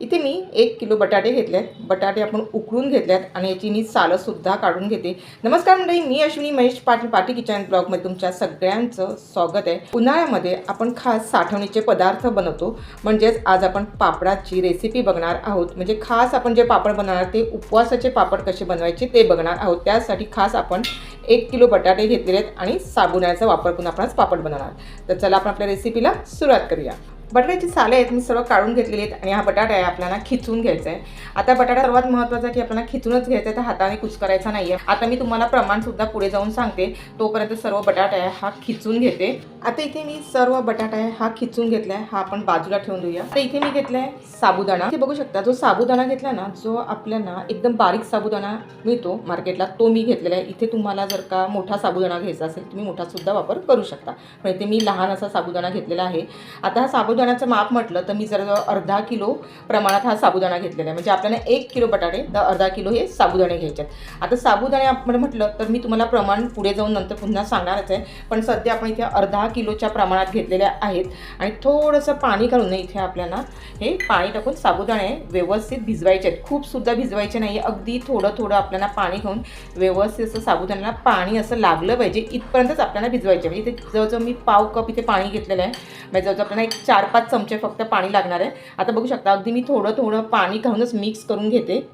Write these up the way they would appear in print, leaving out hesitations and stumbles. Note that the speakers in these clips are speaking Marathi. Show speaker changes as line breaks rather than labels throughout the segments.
इथे मी 1 किलो बटाटे घेतलेत. बटाटे आपण उकळून घेतल्यात आणि याची मी सालंसुद्धा काढून घेते. नमस्कार मंडळी, मी अश्विनी महेश पाटील पाटी किचन ब्लॉगमध्ये तुमच्या सगळ्यांचं स्वागत आहे. उन्हाळ्यामध्ये आपण खास साठवणीचे पदार्थ बनवतो. म्हणजेच आज आपण पापडाची रेसिपी बघणार आहोत. म्हणजे खास आपण जे पापड बनवणार ते उपवासाचे पापड कसे बनवायचे ते बघणार आहोत. त्यासाठी खास आपण 1 किलो बटाटे घेतलेले आहेत आणि साबुदाण्याचा वापर करून आपण आज पापड बनवणार. तर चला आपण आपल्या रेसिपीला सुरुवात करूया. बटाट्याची साले आहेत मी सर्व काढून घेतलेली आहेत आणि हा बटाटा आहे आपल्याला खिचून घ्यायचा आहे. आता बटाटा सर्वात महत्त्वाचा की आपल्याला खिचूनच घ्यायचा आहे, तर हाताने कुस्करायचा नाही आहे. आता मी तुम्हाला प्रमाणसुद्धा पुढे जाऊन सांगते. तोपर्यंत सर्व बटाटा आहे हा खिचून घेते. आता इथे मी सर्व बटाटा आहे हा खिचून घेतला आहे. हा आपण बाजूला ठेवून देऊया. आता इथे मी घेतला आहे साबुदाणा. इथे बघू शकता जो साबुदाणा घेतला ना, जो आपल्याला एकदम बारीक साबुदाणा मिळतो मार्केटला, तो मी घेतलेला आहे. इथे तुम्हाला जर का मोठा साबुदाणा घ्यायचा असेल तुम्ही मोठासुद्धा वापर करू शकता, पण इथे मी लहान असा साबुदाणा घेतलेला आहे. आता हा साबुदाण्याचं माप म्हटलं तर मी जर अर्धा किलो प्रमाणात हा साबुदाणा घेतलेला आहे. म्हणजे आपल्याला 1 किलो बटाटे तर अर्धा किलो हे साबुदाणे घ्यायचे आहेत. आता साबुदाणे आपण म्हटलं तर मी तुम्हाला प्रमाण पुढे जाऊन नंतर पुन्हा सांगणारच आहे, पण सध्या आपण इथे अर्धा किलोच्या प्रमाणात घेतलेल्या आहेत. आणि थोडंसं पाणी घालून इथे आपल्याला हे पाणी टाकून साबुदाणे व्यवस्थित भिजवायचे आहेत. खूपसुद्धा भिजवायचे नाही, अगदी थोडं थोडं आपल्याला पाणी घेऊन व्यवस्थित असं साबुदाण्याला पाणी असं लागलं पाहिजे इथपर्यंतच आपल्याला भिजवायचे. म्हणजे इथे जवळजवळ मी पाव कप इथे पाणी घेतलेलं आहे. म्हणजे जवळजवळ आपल्याला एक 4-5 चमचे फक्त पाणी लागणार आहे. आता बघू शकता अगदी मी थोडं थोडं पाणी घालूनच मिक्स करून घेते.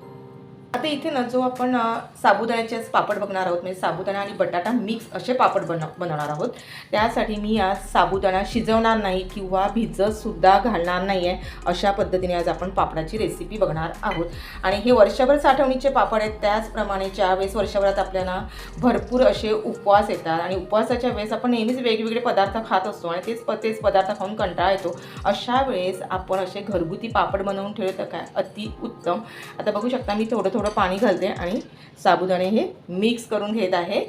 आता इथे ना जो आपण साबुदाण्याचे पापड बघणार आहोत, म्हणजे साबुदाणा आणि बटाटा मिक्स असे पापड बनवणार आहोत. त्यासाठी मी आज साबुदाणा शिजवणार नाही किंवा भिजतसुद्धा घालणार नाही आहे. अशा पद्धतीने आज आपण पापडाची रेसिपी बघणार आहोत. आणि हे वर्षभर साठवणीचे पापड आहेत. त्याचप्रमाणे ज्यावेळेस वर्षभरात आपल्याला भरपूर असे उपवास येतात आणि उपवासाच्या वेळेस आपण नेहमीच वेगवेगळे पदार्थ खात असतो आणि तेच पदार्थ खाऊन कंटाळा येतो. अशा वेळेस आपण असे घरगुती पापड बनवून ठेवले तर काय अति उत्तम. आता बघू शकता मी थोडं पाणी घालते आणि साबुदाणे हे मिक्स करून घेत आहे.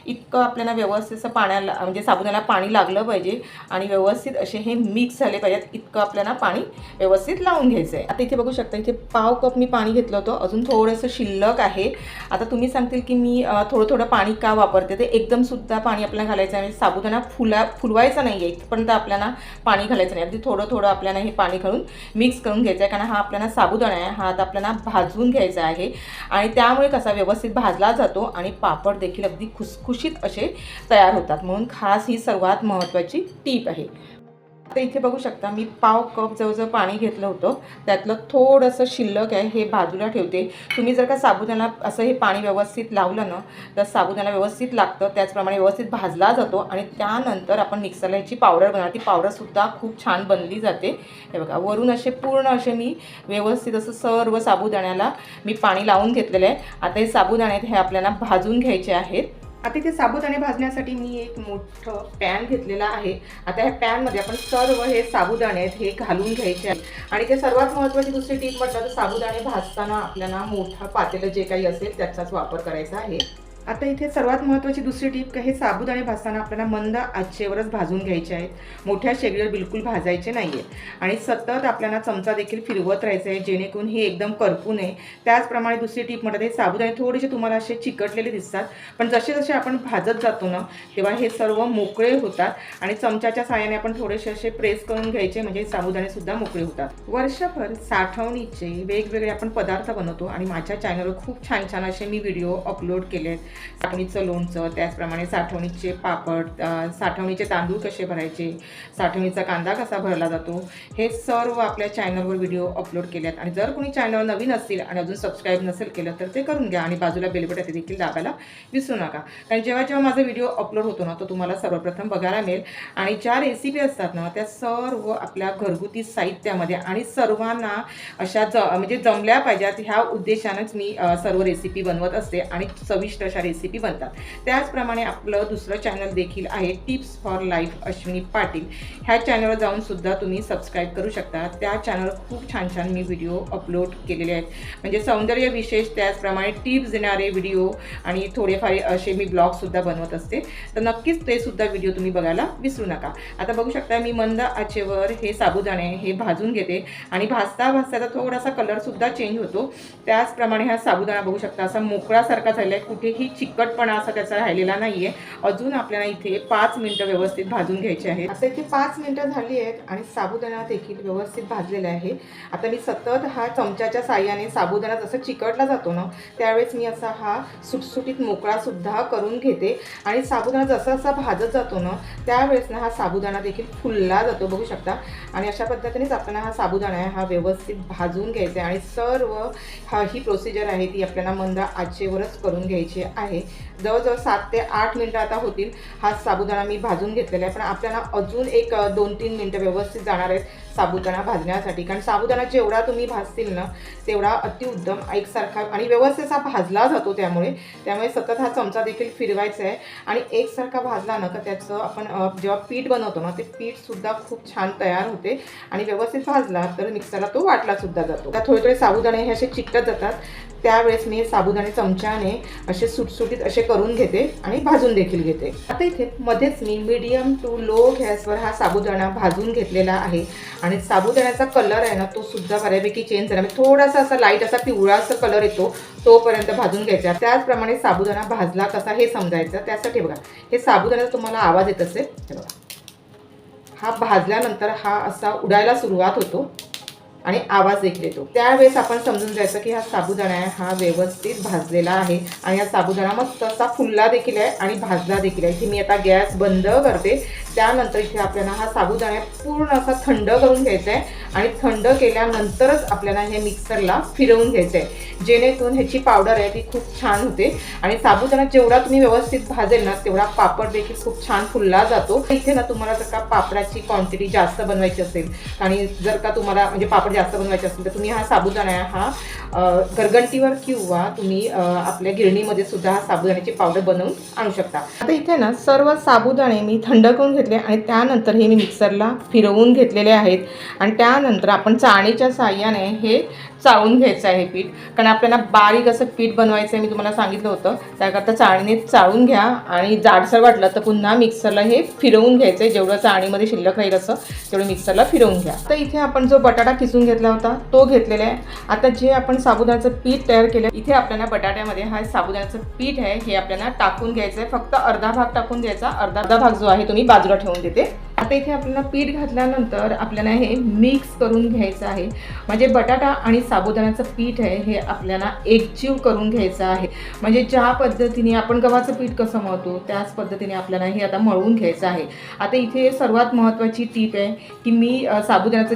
इतकं आपल्याला व्यवस्थित असं पाण्याला म्हणजे साबुदाण्याला पाणी लागलं पाहिजे आणि व्यवस्थित असे हे मिक्स झाले पाहिजेत. इतकं आपल्याला पाणी व्यवस्थित लावून घ्यायचं आहे. आता इथे बघू शकता इथे पाव कप मी पाणी घेतलं होतं, अजून थोडंसं शिल्लक आहे. आता तुम्ही सांगतील की मी थोडं पाणी का वापरते, ते एकदमसुद्धा पाणी आपल्याला घालायचं आहे. म्हणजे साबुदाणा फुलवायचा नाही आहे इथपर्यंत आपल्याला पाणी घालायचं नाही. अगदी थोडं आपल्याला हे पाणी घालून मिक्स करून घ्यायचं आहे. कारण हा आपल्याला साबुदाणा आहे हा आता आपल्याला भाजून घ्यायचा आहे आणि त्यामुळे कसा व्यवस्थित भाजला जातो आणि पापड देखील अगदी खुसखुशीत असे तयार होतात. म्हणून खास ही सर्वात महत्त्वाची टीप आहे. आता इथे बघू शकता मी पाव कप जवळजवळ पाणी घेतलं होतं, त्यातलं थोडंसं शिल्लक आहे हे बाजूला ठेवते. तुम्ही जर का साबुदाणा असं हे पाणी व्यवस्थित लावलं ना तर साबुदाणा व्यवस्थित लागतं, त्याचप्रमाणे व्यवस्थित भाजला जातो आणि त्यानंतर आपण मिक्सरला ह्याची पावडर बनवणार. ती पावडरसुद्धा खूप छान बनली जाते. हे बघा वरून असे पूर्ण असे मी व्यवस्थित असं सर्व साबुदाण्याला मी पाणी लावून घेतलेलं आहे. आता हे साबुदाणे हे आपल्याला भाजून घ्यायचे आहेत. आता इथे साबुदाणे भाजण्यासाठी मी एक मोठं पॅन घेतलेला आहे. आता ह्या पॅनमध्ये आपण सर्व हे साबुदाणे आहेत हे घालून घ्यायचे आहेत. आणि ते सर्वात महत्त्वाची दुसरी टीप म्हटलं तर साबुदाणे भाजताना आपल्याला मोठं पातेलं जे काही असेल त्याचाच वापर करायचा आहे. आता इथे सर्वात महत्त्वाची दुसरी टीप का हे साबुदाणे भाजताना आपल्याला मंद आचेवरच भाजून घ्यायचे आहेत. मोठ्या शेगडीवर बिलकुल भाजायचे नाही आहे आणि सतत आपल्याला चमचा देखील फिरवत राहायचं आहे जेणेकरून हे एकदम करपू नये. त्याचप्रमाणे दुसरी टीप म्हणतात हे साबुदाणे थोडेसे तुम्हाला असे चिकटलेले दिसतात, पण जसे आपण भाजत जातो ना तेव्हा हे सर्व मोकळे होतात आणि चमच्याच्या साहाय्याने आपण थोडेसे असे प्रेस करून घ्यायचे म्हणजे साबुदाणेसुद्धा मोकळे होतात. वर्षभर साठवणीचे वेगवेगळे आपण पदार्थ बनवतो आणि माझ्या चॅनलवर खूप छान असे मी व्हिडिओ अपलोड केले आहेत. साठवणीचं लोणचं, त्याचप्रमाणे साठवणीचे पापड, साठवणीचे तांदूळ कसे भरायचे, साठवणीचा कांदा कसा भरला जातो, हे सर्व आपल्या चॅनलवर व्हिडिओ अपलोड केले आहेत. आणि जर कोणी चॅनलवर नवीन असतील आणि अजून सबस्क्राईब नसेल केलं तर ते करून घ्या आणि बाजूला बेल बटन देखील दाबायला विसरू नका. कारण जेव्हा माझा व्हिडिओ अपलोड होतो ना तो तुम्हाला सर्वप्रथम बघायला मिळेल. आणि ज्या रेसिपी असतात ना त्या सर्व आपल्या घरगुती साहित्यामध्ये आणि सर्वांना अशा म्हणजे जमल्या पाहिजेत ह्या उद्देशानंच मी सर्व रेसिपी बनवत असते आणि चविष्ट अशा रेसिपी बनतात. त्याचप्रमाणे आपलं दुसरं चॅनल देखील आहे tips for life Ashwini Patil. ह्या चॅनलवर जाऊन सुद्धा तुम्ही सबस्क्राईब करू शकता. त्या चॅनलवर खूप छान मी व्हिडिओ अपलोड केलेले आहेत. म्हणजे सौंदर्य विशेष त्याचप्रमाणे टिप्स देणारे व्हिडिओ आणि थोडेफार असे मी ब्लॉगसुद्धा बनवत असते. तर नक्कीच ते सुद्धा व्हिडिओ तुम्ही बघायला विसरू नका. आता बघू शकता मी मंद आचेवर हे साबुदाणे हे भाजून घेते आणि भाजता थोडासा कलरसुद्धा चेंज होतो. त्याचप्रमाणे हा साबुदाणा बघू शकता असा मोकळासारखा झाला आहे, कुठेही चिकटपणा असा त्याचा राहिलेला नाही आहे. अजून आपल्याला इथे 5 मिनटं व्यवस्थित भाजून घ्यायचे आहेत. आता इथे 5 मिनटं झाली आहेत आणि साबुदाणा देखील व्यवस्थित भाजलेला आहे. आता मी सतत हा चमच्याच्या साहाय्याने साबुदाणा जसं चिकटला जातो ना, त्यावेळेस मी असा हा सुटसुटीत मोकळासुद्धा करून घेते आणि साबुदाणा जसा जसा भाजत जातो ना, त्यावेळेस ना हा साबुदाणा देखील फुलला जातो, बघू शकता. आणि अशा पद्धतीनेच आपल्याला हा साबुदाणा आहे हा व्यवस्थित भाजून घ्यायचा आहे आणि सर्व ही प्रोसिजर आहे ती आपल्याला मंद आचेवरच करून घ्यायची आहे. जवळजवळ 7 ते 8 मिनटं आता होतील हा साबुदाणा मी भाजून घेतलेला आहे. पण आपल्याला अजून एक 2-3 मिनटं व्यवस्थित जाणार आहेत साबुदाणा भाजण्यासाठी, कारण साबुदाणा जेवढा तुम्ही भाजतील ना तेवढा अतिउत्तम एकसारखा आणि व्यवस्थित असा भाजला जातो. त्यामुळे सतत हा चमचा देखील फिरवायचा आहे आणि एकसारखा भाजला ना का त्याचं आपण जेव्हा पीठ बनवतो ना ते पीठसुद्धा खूप छान तयार होते आणि व्यवस्थित भाजला तर मिक्सरला तो वाटलासुद्धा जातो. आता थोडे साबुदाणे हे असे चिकटत जातात, त्यावेळेस मी साबुदाणे चमच्याने असे सुटसुटीत असे करून घेते आणि भाजून देखील घेते. आता इथे मध्येच मी मीडियम टू लो गॅसवर हा साबुदाणा भाजून घेतलेला आहे आणि साबुदाण्याचा कलर आहे ना तो सुद्धा बऱ्यापैकी चेंज झाला. म्हणजे थोडासा असा लाईट असा पिवळासा कलर येतो तोपर्यंत भाजून घ्यायचा. त्याचप्रमाणे साबुदाणा भाजला कसा हे समजायचं. त्यासाठी बघा हे साबुदाण्याचा तुम्हाला आवाज येत असेल, हे बघा हा भाजल्यानंतर हा असा उडायला सुरुवात होतो आणि आवाज देखील येतो. त्यावेळेस आपण समजून जायचं की हा साबुदाणा आहे हा व्यवस्थित भाजलेला आहे आणि हा साबुदाणा मस्त असा फुलला देखील आहे आणि भाजला देखील आहे. इथे मी आता गॅस बंद करते. त्यानंतर इथे आपल्याला हा साबुदाणा पूर्ण असा थंड करून घ्यायचा आहे आणि थंड केल्यानंतरच आपल्याला हे मिक्सरला फिरवून घ्यायचं आहे, जेणेकरून ह्याची पावडर आहे ती खूप छान होते आणि साबुदाणा जेवढा तुम्ही व्यवस्थित भाजेल ना तेवढा पापड देखील खूप छान फुलला जातो. इथे ना तुम्हाला जर का पापडाची क्वांटिटी जास्त बनवायची असेल आणि जर का तुम्हाला म्हणजे पापड जास्त बनवायचे असेल तर तुम्ही हा साबुदाणा हा गरगंटीवर किंवा तुम्ही आपल्या गिरणीमध्ये सुद्धा हा साबुदाण्याची पावडर बनवून आणू शकता. आता इथे ना सर्व साबुदाणे मी थंड करून घेतले आणि त्यानंतर हे मी मिक्सरला फिरवून घेतलेले आहेत आणि त्यानंतर आपण चाळणीच्या साहाय्याने हे चाळून घ्यायचं आहे पीठ, कारण आपल्याला बारीक असं पीठ बनवायचं आहे. मी तुम्हाला सांगितलं होतं त्याकरता चाळणीने चाळून घ्या आणि जाडसर वाटलं तर पुन्हा मिक्सरला हे फिरवून घ्यायचं आहे. जेवढं चाळणीमध्ये शिल्लक राहील असं तेवढं मिक्सरला फिरवून घ्या. तर इथे आपण जो बटाटा किसून घेतला होता तो घेतलेला आहे. आता जे आपण साबुदाण्याचं पीठ तयार केलं इथे आपल्याला बटाट्यामध्ये हा साबुदाण्याचं पीठ आहे हे आपल्याला टाकून घ्यायचं आहे. फक्त अर्धा भाग टाकून घ्यायचा, अर्धा भाग जो आहे तो मी बाजूला ठेवून देते. आता इथे आपल्याला पीठ घातल्यानंतर आपल्याला हे मिक्स करून घ्यायचं आहे. म्हणजे बटाटा आणि साबुदाण्याचं पीठ आहे हे आपल्याला एकजीव करून घ्यायचं आहे. म्हणजे ज्या पद्धतीने आपण गव्हाचं पीठ कसं मळतो त्याच पद्धतीने आपल्याला हे आता मळून घ्यायचं आहे. आता इथे सर्वात महत्त्वाची टीप आहे की मी साबुदाण्याचं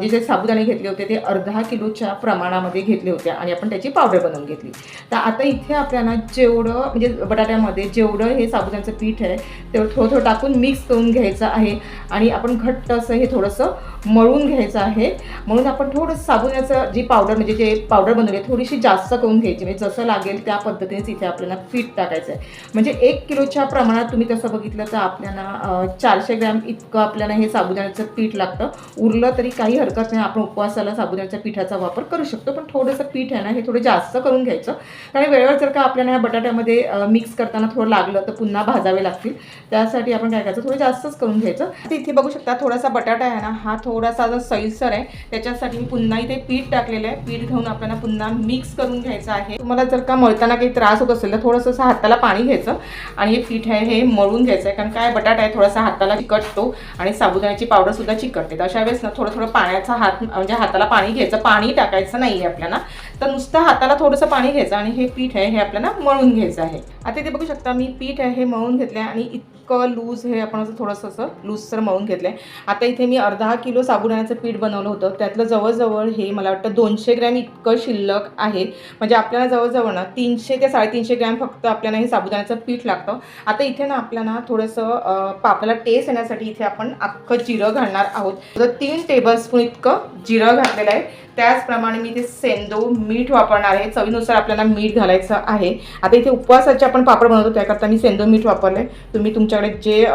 जे साबुदाणे घेतले होते ते अर्धा किलोच्या प्रमाणामध्ये घेतले होते आणि आपण त्याची पावडर बनवून घेतली. तर आता इथे आपल्याला जेवढं म्हणजे बटाट्यामध्ये जेवढं हे साबुदाण्याचं पीठ आहे तेवढं थोडं थोडं टाकून मिक्स करून घ्यायचं आहे आणि आपण घट्ट असं हे थोडंसं मळून घ्यायचं आहे. म्हणून आपण थोडं साबुदाण्याचं जी पावडर म्हणजे जे पावडर बनवली आहे थोडीशी जास्त करून घ्यायची. म्हणजे जसं लागेल त्या पद्धतीनेच इथे आपल्याला पीठ टाकायचं आहे. म्हणजे 1 किलोच्या प्रमाणात तुम्ही तसं बघितलं तर आपल्याला 400 ग्रॅम इतकं आपल्याला हे साबुदाण्याचं पीठ लागतं. उरलं तरी काही हरकत नाही, आपण उपवासाला साबुदाण्याच्या पिठाचा वापर करू शकतो. पण थोडंसं पीठ आहे ना हे थोडं जास्त करून घ्यायचं, कारण वेळेवर जर का आपल्याला ह्या बटाट्यामध्ये मिक्स करताना थोडं लागलं तर पुन्हा भाजावे लागतील. त्यासाठी आपण काय करायचं थोडं जास्तच करून घ्यायचं. इथे बघू शकता थोडासा बटाटा आहे ना हा थोडासा जो सैलसर आहे त्याच्यासाठी मी पुन्हा इथे पीठ टाकलेलं आहे. पीठ घेऊन आपल्याला पुन्हा मिक्स करून घ्यायचं आहे. तुम्हाला जर का मळताना काही त्रास होत असेल तर थोडंसं हाताला पाणी घ्यायचं आणि हे पीठ आहे हे मळून घ्यायचं आहे, कारण काय बटाटा आहे थोडासा हाताला चिकटतो आणि साबुदाण्याची पावडर सुद्धा चिकटते. तर अशा वेळेस ना थोडं पाण्याचा हात म्हणजे हाताला पाणी घ्यायचं, पाणी टाकायचं नाही आहे आपल्याला, तर नुसतं हाताला थोडंसं पाणी घ्यायचं आणि हे पीठ आहे हे आपल्याला मळून घ्यायचं आहे. आता इथे बघू शकता मी पीठ आहे हे मळून घेतलं आहे आणि इतकं लूज हे आपण असं थोडंसं असं लूजसर मळून घेतलं आहे. आता इथे मी अर्धा किलो साबुदाण्याचं पीठ बनवलं होतं, त्यातलं जवळजवळ हे मला वाटतं 200 ग्रॅम इतकं शिल्लक आहे. म्हणजे आपल्याला जवळजवळ ना 300 ते 350 ग्रॅम फक्त आपल्याला हे साबुदाण्याचं पीठ लागतं. आता इथे ना आपल्याला थोडंसं आपल्याला टेस्ट येण्यासाठी इथे आपण अख्खं जिरं घालणार आहोत. तर 3 टेबलस्पून इतकं जिरं घातलेलं आहे. त्याचप्रमाणे मी इथे सेंदो मीठ वापरणार आहे. चवीनुसार आपल्याला मीठ घालायचं आहे. आता इथे उपवासाचे आपण पापड बनवतो त्याकरता मी सेंदो मीठ वापरलं आहे. तुम्ही तुमच्याकडे जे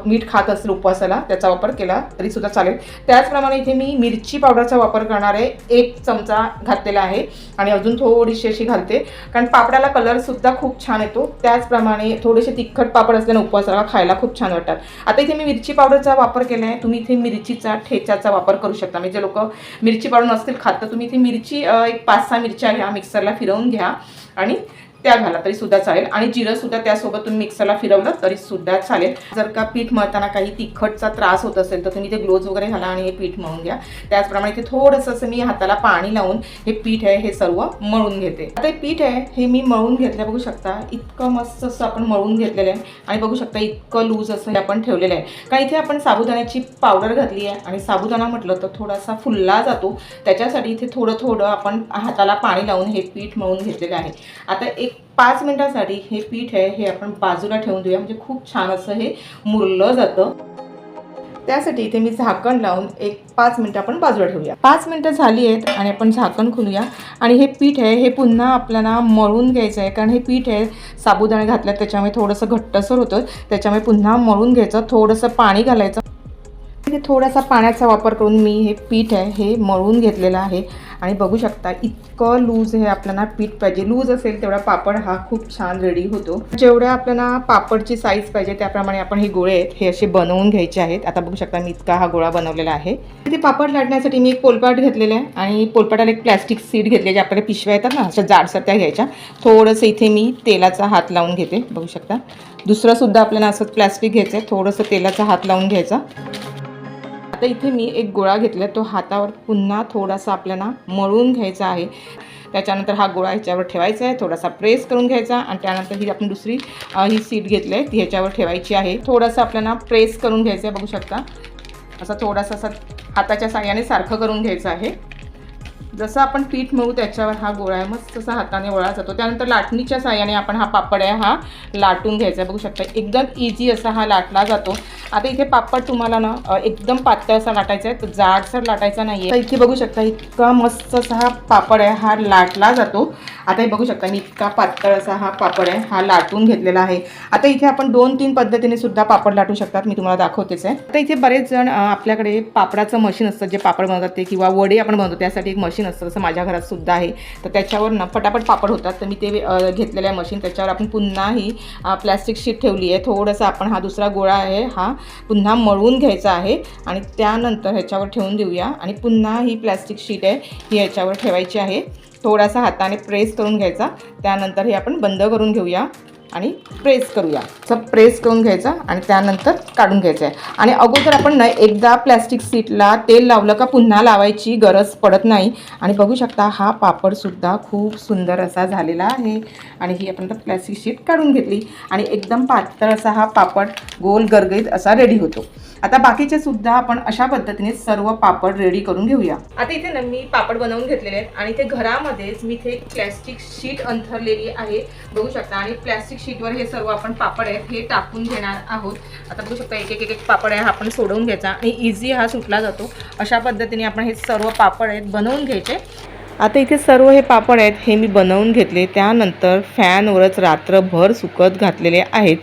मीठ खात असेल उपवासाला त्याचा वापर केला तरी सुद्धा चालेल. त्याचप्रमाणे इथे मी मिरची पावडरचा वापर करणार आहे. 1 चमचा घातलेला आहे आणि अजून थोडीशी अशी घालते, कारण पापडाला कलरसुद्धा खूप छान येतो. त्याचप्रमाणे थोडेसे तिखट पापड असल्याने उपवासाला खायला खूप छान वाटतात. आता इथे मी मिरची पावडरचा वापर केला आहे. तुम्ही इथे मिरचीचा ठेचाचा वापर करू शकता. म्हणजे जे लोक मिरची पावडर नसतील खात तर तुम्ही इथे मिरची एक 5-6 मिरच्या घ्या, मिक्सरला फिरवून घ्या आणि त्या घाला तरी सुद्धा चालेल आणि जिरं सुद्धा त्यासोबत तुम्ही मिक्सरला फिरवलं तरी सुद्धा चालेल. जर का पीठ मळताना काही तिखटचा त्रास होत असेल तर तुम्ही ते ग्लोव्ज वगैरे घाला आणि हे पीठ मळून घ्या. त्याचप्रमाणे इथे थोडंसं असं मी हाताला पाणी लावून हे पीठ आहे हे सर्व मळून घेते. आता हे पीठ आहे हे मी मळून घेतलं, बघू शकता इतकं मस्त असं आपण मळून घेतलेलं आहे आणि बघू शकता इतकं लूज असं हे आपण ठेवलेलं आहे. कारण इथे आपण साबुदाण्याची पावडर घातली आहे आणि साबुदाणा म्हटलं तर थोडासा फुलला जातो, त्याच्यासाठी इथे थोडं थोडं आपण हाताला पाणी लावून हे पीठ मळून घेतलेलं आहे. आता एक 5 मिनिटांसाठी हे पीठ आहे हे आपण बाजूला ठेवून देऊया, म्हणजे खूप छान असं हे मुरलं जातं. त्यासाठी इथे मी झाकण लावून एक 5 मिनिटं आपण बाजूला ठेवूया. 5 मिनिटं झाली आहेत आणि आपण झाकण खोलूया आणि हे पीठ आहे हे पुन्हा आपल्याला मळून घ्यायचं आहे. कारण हे पीठ आहे साबुदाणे घातल्यात त्याच्यामुळे थोडंसं घट्टसर होतं, त्याच्यामुळे पुन्हा मळून घ्यायचं. थोडंसं पाणी घालायचं, थोडासा पाण्याचा वापर करून मी हे पीठ आहे हे मळून घेतलेलं आहे आणि बघू शकता इतकं लूज हे आपल्याला पीठ पाहिजे. लूज असेल तेवढा पापड हा खूप छान रेडी होतो. जेवढ्या आपल्याला पापडची साईज पाहिजे त्याप्रमाणे आपण हे गोळे आहेत हे असे बनवून घ्यायचे आहेत. आता बघू शकता मी इतका हा गोळा बनवलेला आहे. ते पापड लाटण्यासाठी मी एक पोलपाट घेतलेलं आहे आणि पोलपाटाला एक प्लॅस्टिक सीट घेतले, जे आपल्याला पिशव्या येतात ना अशा जाडसर त्या घ्यायच्या. थोडंसं इथे मी तेलाचा हात लावून घेते, बघू शकता. दुसरं सुद्धा आपल्याला असंच प्लॅस्टिक घ्यायचं आहे, थोडंसं तेलाचा हात लावून घ्यायचा. आता इथे मी एक गोळा घेतला, तो हातावर पुन्हा थोडासा आपल्याला मळून घ्यायचा आहे. त्याच्यानंतर हा गोळा ह्याच्यावर ठेवायचा आहे, थोडासा प्रेस करून घ्यायचा आणि त्यानंतर ही आपण दुसरी ही सीट घेतली आहे ती ह्याच्यावर ठेवायची आहे. थोडंसं आपल्याला प्रेस करून घ्यायचं आहे, बघू शकता असं थोडासा असं हाताच्या साहाय्याने सारखं करून घ्यायचं आहे. जसं आपण पीठ मळू त्याच्यावर हा गोळा आहे मस्त असा हाताने वळला जातो. त्यानंतर लाटणीच्या साहाय्याने आपण हा पापड आहे हा लाटून घ्यायचा, बघू शकता एकदम इझी असा हा लाटला जातो. आता इथे पापड तुम्हाला ना एकदम पातळ असा लाटायचा आहे, तर जाडसर लाटायचा नाही आहे. तर इथे बघू शकता इतका मस्त असा हा पापड आहे हा लाटला जातो. आता हे बघू शकता मी इतका पातळ असा हा पापड आहे हा लाटून घेतलेला आहे. आता इथे आपण 2-3 पद्धतीने सुद्धा पापड लाटू शकतात, मी तुम्हाला दाखवतेच आहे. आता इथे बरेच जण आपल्याकडे पापडाचं मशीन असतं जे पापड बनवतात ते, किंवा वडे आपण बनवतो त्यासाठी एक मशीन असतं, जसं माझ्या घरात सुद्धा आहे. तर त्याच्यावर ना फटाफट पापड होतात, तर मी ते घेतलेलं आहे मशीन. त्याच्यावर आपण पुन्हा ही प्लॅस्टिक शीट ठेवली आहे. थोडंसं आपण हा दुसरा गोळा आहे हा पुन्हा मळून घ्यायचा आहे आणि त्यानंतर ह्याच्यावर ठेवून देऊया आणि पुन्हा ही प्लॅस्टिक शीट आहे ही ह्याच्यावर ठेवायची आहे. थोडासा हाताने प्रेस करून घ्यायचा, त्यानंतर हे आपण बंद करून घेऊया आणि प्रेस करूया. असं प्रेस करून घ्यायचा आणि त्यानंतर काढून घ्यायचं आहे. आणि अगोदर आपण ना एकदा प्लॅस्टिक सीटला तेल लावलं का पुन्हा लावायची गरज पडत नाही. आणि बघू शकता हा पापडसुद्धा खूप सुंदर असा झालेला आहे. आणि ही आपण प्लॅस्टिक शीट काढून घेतली आणि एकदम पातळ असा हा पापड गोल गरगरीत असा रेडी होतो. आता बाकीचे सुद्धा आपण अशा पद्धतीने सर्व पापड रेडी करून घेऊया. आता इथे ना मी पापड बनवून घेतलेले आहेत आणि ते घरामध्येच मी इथे प्लॅस्टिक शीट अंथरलेली आहे, बघू शकता. आणि प्लॅस्टिक शीटवर हे सर्व आपण पापड आहेत हे टाकून घेणार आहोत. आता बघू शकता एक एक पापड आहे हा आपण सोडवून घ्यायचा आणि इझी हा सुटला जातो. अशा पद्धतीने आपण हे सर्व पापड आहेत बनवून घ्यायचे. आता इथे सर्व हे पापड आहेत हे मी बनवून घेतले, त्यानंतर फॅनवरच रात्रभर सुकत घातलेले आहेत.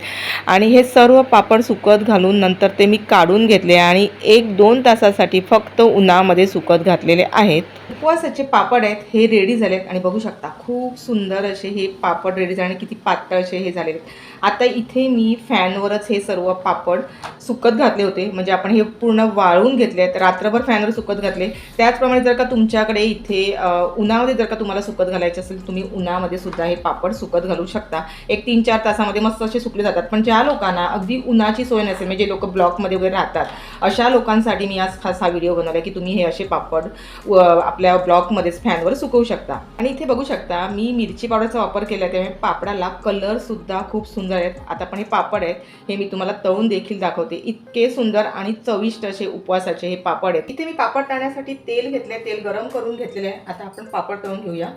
आणि हे सर्व पापड सुकत घालून नंतर ते मी काढून घेतले आणि 1-2 तासासाठी फक्त उन्हामध्ये सुकत घातलेले आहेत. उपवासाचे पापड आहेत हे रेडी झालेत आणि बघू शकता खूप सुंदर असे हे पापड रेडी झाले आणि किती पातळ असे हे झालेले. आता इथे मी फॅनवरच हे सर्व पापड सुकत घातले होते, म्हणजे आपण हे पूर्ण वाळून घेतले आहेत, रात्रभर फॅनवर सुकत घातले. त्याचप्रमाणे जर का तुमच्याकडे इथे उन्हामध्ये जर का तुम्हाला सुकत घालायचे असेल तुम्ही उन्हामध्ये सुद्धा हे पापड सुकत घालू शकता. एक 3-4 तासामध्ये मस्त असे सुकले जातात. पण ज्या लोकांना अगदी उन्हाची सोय नसेल, म्हणजे जे लोक ब्लॉकमध्ये वगैरे राहतात अशा लोकांसाठी मी आज खास हा व्हिडिओ बनवला की तुम्ही हे असे पापड आपल्या ब्लॉकमध्येच फॅनवर सुकवू शकता. आणि इथे बघू शकता मी मिरची पावडरचा वापर केला, त्यामुळे पापडाला कलरसुद्धा खूप सुंदर आहेत. आता पण हे पापड आहेत हे मी तुम्हाला तळून देखील दाखवते. इतके सुंदर आणि चविष्ट असे उपवासाचे हे पापड आहेत. इथे मी पापड तळण्यासाठी तेल घेतले, तेल गरम करून घेतलेले आहे. आता आपण पापड तळून घेऊया.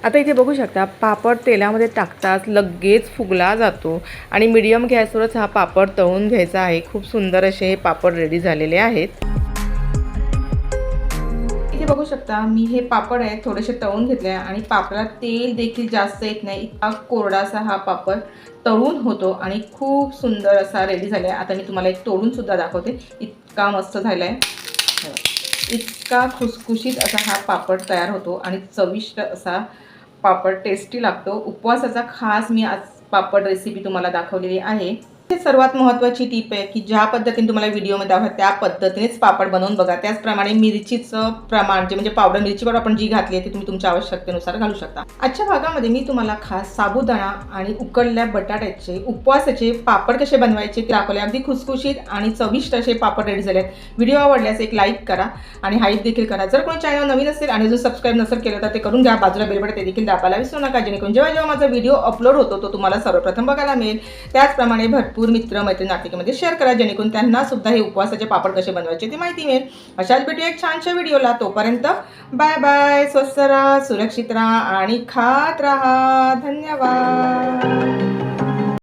आता इथे बघू शकता पापड तेलामध्ये टाकताच लगेच फुगला जातो आणि मीडियम गॅसवरच हा पापड तळून घ्यायचा आहे. खूप सुंदर असे हे पापड रेडी झालेले आहेत. इथे बघू शकता मी हे पापड आहेत थोडेसे तळून घेतले आणि पापडाला तेल देखील जास्त येत नाही, इतका कोरडासा हा पापड तळून होतो आणि खूप सुंदर असा रेडी झाला आहे. आता मी तुम्हाला एक तोडून सुद्धा दाखवते. इतका मस्त झाला आहे, इतका खुसखुशीत असा हा पापड तयार होतो आणि चविष्ट असा पापड टेस्टी लागतो. उपवासाचा खास मी आज पापड रेसिपी तुम्हाला दाखवलेली आहे. ही सर्वात महत्त्वाची टीप आहे की ज्या पद्धतीने तुम्हाला व्हिडिओमध्ये दाखवतात त्या पद्धतीनेच पापड बनवून बघा. त्याचप्रमाणे मिरचीचं प्रमाण जे म्हणजे पावडर मिरची पावडर आपण जी घातली आहे ती तुम्ही तुमच्या आवश्यकतेनुसार घालू शकता. आजच्या भागामध्ये मी तुम्हाला खास साबुदाणा आणि उकडलेल्या बटाट्याचे उपवासाचे पापड कसे बनवायचे ते दाखवले. अगदी खुसखुशीत आणि चविष्ट असे पापड रेडी झाले आहेत. व्हिडिओ आवडल्यास एक लाईक करा आणि हाईप देखील करा. जर कोणी चॅनल नवीन असेल आणि अजून सबस्क्राईब नसेल केलं तर ते करून घ्या. बाजूला बेल बटन ते देखील दाबायला विसरू नका, जेणेकरून जेव्हा माझा व्हिडिओ अपलोड होतो तो तुम्हाला सर्वप्रथम बघायला मिळेल. त्याचप्रमाणे भरपूर मित्र मैत्रिणी नातेवाईकांमध्ये शेअर करा, जेणेकरून त्यांना सुद्धा हे उपवासाचे पापड कसे बनवायचे ते माहिती मिळेल. अशाच भेटूया एक छानशा व्हिडिओला. तोपर्यंत बाय बाय. स्वस्त राहा, सुरक्षित राहा आणि खात राहा. धन्यवाद.